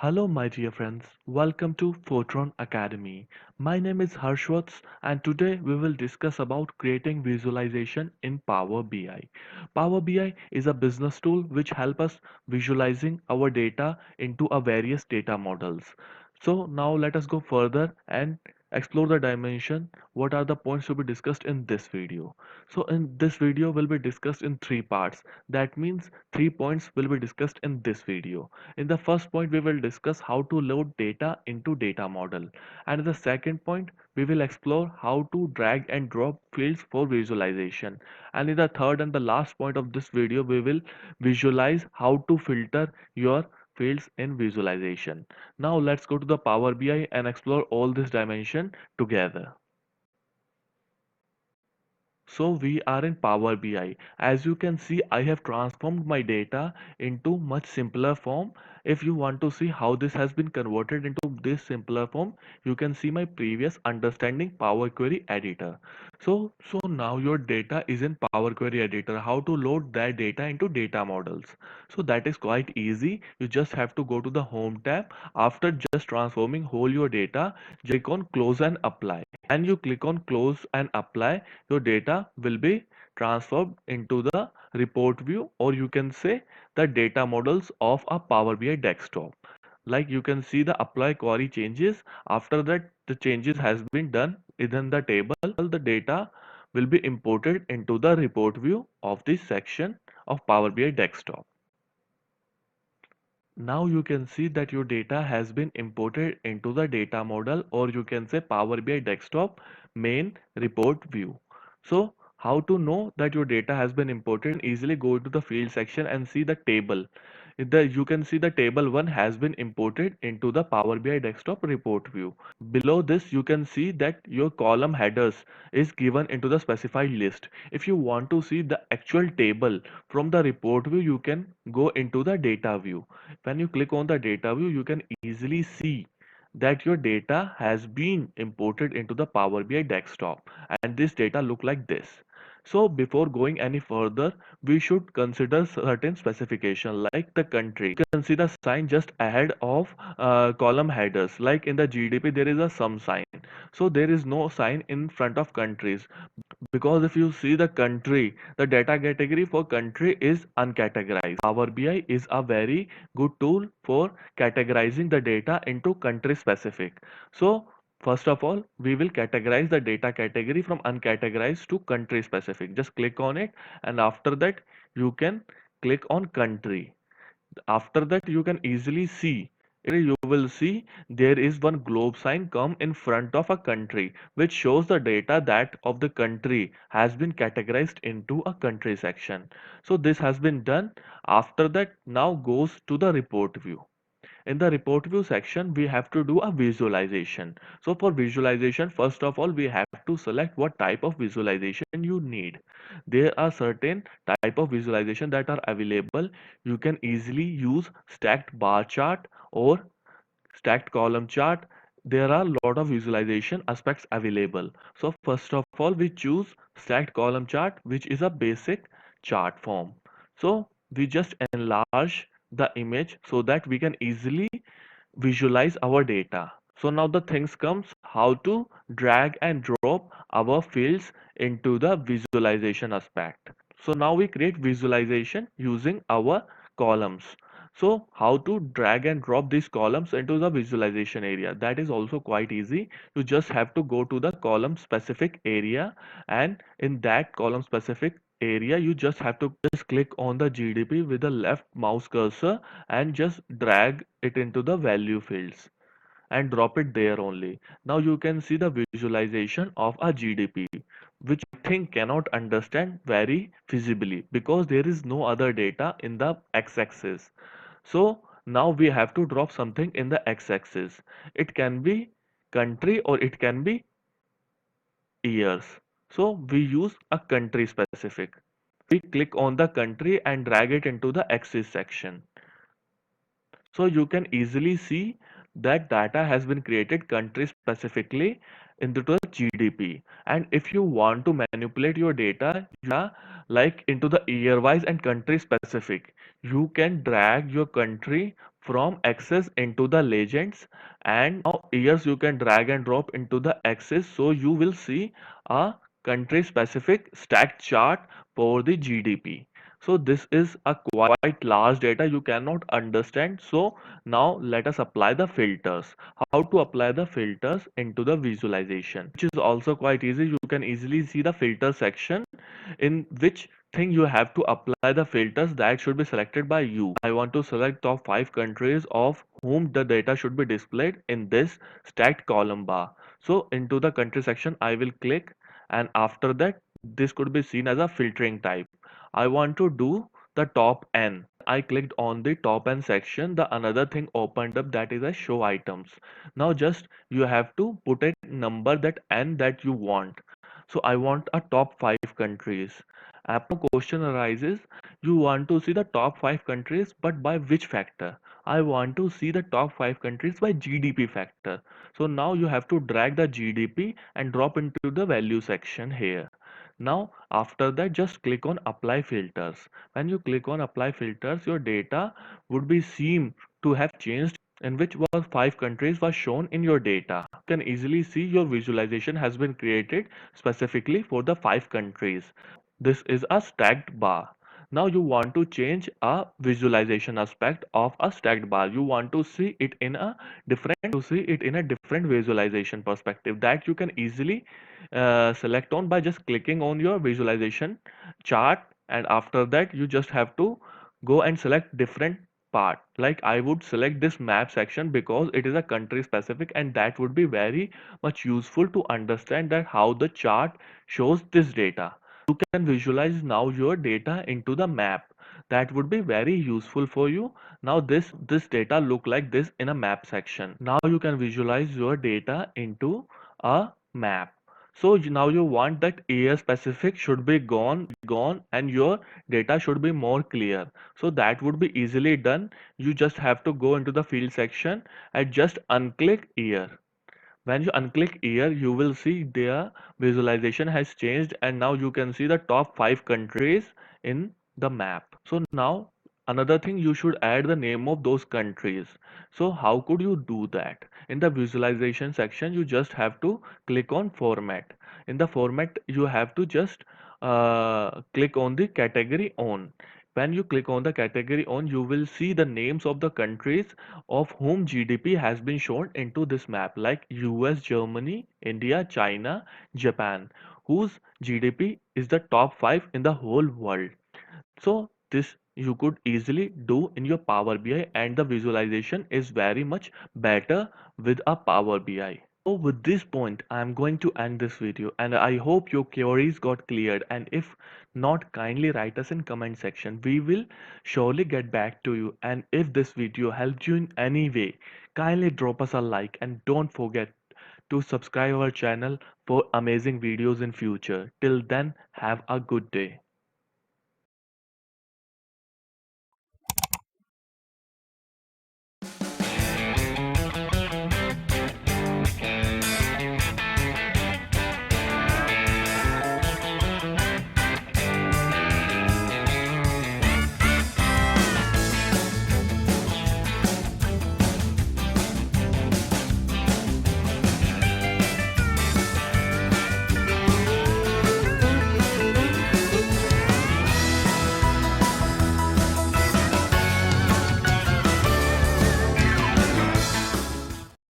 Hello, my dear friends. Welcome to Photron Academy. My name is Harshwats, and today we will discuss about creating visualization in Power BI. Power BI is a business tool which help us visualizing our data into a various data models. So now let us go further and explore the dimension. What are the points to be discussed in this video? So in this video will be discussed in three parts. That means 3 points will be discussed in this video. In the first point, we will discuss how to load data into data model. And in the second point, we will explore how to drag and drop fields for visualization. And in the third and the last point of this video, we will visualize how to filter your fields in visualization. Now let's go to the Power BI and explore all this dimension together. So we are in Power BI. As you can see, I have transformed my data into much simpler form. If you want to see how this has been converted into this simpler form, you can see my previous understanding Power Query editor. So now your data is in Power Query editor. How to load that data into data models? So that is quite easy. You just have to go to the home tab. After just transforming whole your data, click on close and apply. And you click on close and apply, your data will be transferred into the report view, or you can say the data models of a Power BI desktop. Like you can see the apply query changes. After that the changes has been done within the table, the data will be imported into the report view of this section of Power BI desktop. Now you can see that your data has been imported into the data model, or you can say Power BI desktop main report view. So how to know that your data has been imported? Easily go to the field section and see the table. You can see the table 1 has been imported into the Power BI desktop report view. Below this you can see that your column headers is given into the specified list. If you want to see the actual table from the report view, you can go into the data view. When you click on the data view, you can easily see that your data has been imported into the Power BI desktop, and this data look like this. So before going any further, we should consider certain specification like the country. You can see the sign just ahead of column headers. Like in the GDP, there is a sum sign. So there is no sign in front of countries, because if you see the country, the data category for country is uncategorized. Power BI is a very good tool for categorizing the data into country specific. So first of all, we will categorize the data category from uncategorized to country specific. Just click on it, and after that you can click on country. After that you can easily see, you will see there is one globe sign come in front of a country, which shows the data that of the country has been categorized into a country section. So this has been done. After that, now goes to the report view. In the report view section, we have to do a visualization. So for visualization, first of all, we have to select what type of visualization you need. There are certain type of visualization that are available. You can easily use stacked bar chart or stacked column chart. There are a lot of visualization aspects available. So first of all, we choose stacked column chart, which is a basic chart form. So we just enlarge the image so that we can easily visualize our data. So now the things comes how to drag and drop our fields into the visualization aspect. So now we create visualization using our columns. So how to drag and drop these columns into the visualization area? That is also quite easy. You just have to go to the column specific area, and in that column specific area you just have to just click on the GDP with the left mouse cursor and just drag it into the value fields and drop it there only. Now you can see the visualization of a GDP, which I think cannot understand very feasibly because there is no other data in the x-axis. So now we have to drop something in the x-axis. It can be country or it can be years. So we use a country specific. We click on the country and drag it into the axis section. So you can easily see that data has been created country specifically into the GDP. And if you want to manipulate your data, like into the year wise and country specific, you can drag your country from axis into the legends, and now years you can drag and drop into the axis, so you will see a country specific stacked chart for the GDP. So this is a quite large data you cannot understand. So now let us apply the filters. How to apply the filters into the visualization, which is also quite easy. You can easily see the filter section in which thing you have to apply the filters that should be selected by you. I want to select top 5 countries of whom the data should be displayed in this stacked column bar. So into the country section I will click, and after that this could be seen as a filtering type. I want to do the top N. I clicked on the top N section. The another thing opened up, that is a show items. Now just you have to put a number that N that you want. So I want a top 5 countries. Now question arises, you want to see the top 5 countries, but by which factor? I want to see the top 5 countries by GDP factor. So now you have to drag the GDP and drop into the value section here. Now after that just click on apply filters. When you click on apply filters, your data would be seen to have changed, in which was 5 countries was shown in your data. You can easily see your visualization has been created specifically for the 5 countries. This is a stacked bar. Now you want to change a visualization aspect of a stacked bar. You want to see it in a different visualization perspective that you can easily select on by just clicking on your visualization chart, and after that you just have to go and select different part. Like I would select this map section because it is a country specific, and that would be very much useful to understand that how the chart shows this data. You can visualize now your data into the map. That would be very useful for you. Now this data look like this in a map section. Now you can visualize your data into a map. So now you want that area specific should be gone and your data should be more clear. So that would be easily done. You just have to go into the field section and just unclick year. When you unclick here, you will see their visualization has changed, and now you can see the top 5 countries in the map. So now another thing, you should add the name of those countries. So how could you do that? In the visualization section, you just have to click on format. In the format, you have to just click on the category on. When you click on the category on, you will see the names of the countries of whom GDP has been shown into this map, like US, Germany, India, China, Japan, whose GDP is the top 5 in the whole world. So this you could easily do in your Power BI, and the visualization is very much better with a Power BI. So with this point, I am going to end this video, and I hope your queries got cleared, and if not, kindly write us in comment section. We will surely get back to you, and if this video helped you in any way, kindly drop us a like, and don't forget to subscribe our channel for amazing videos in future. Till then, have a good day.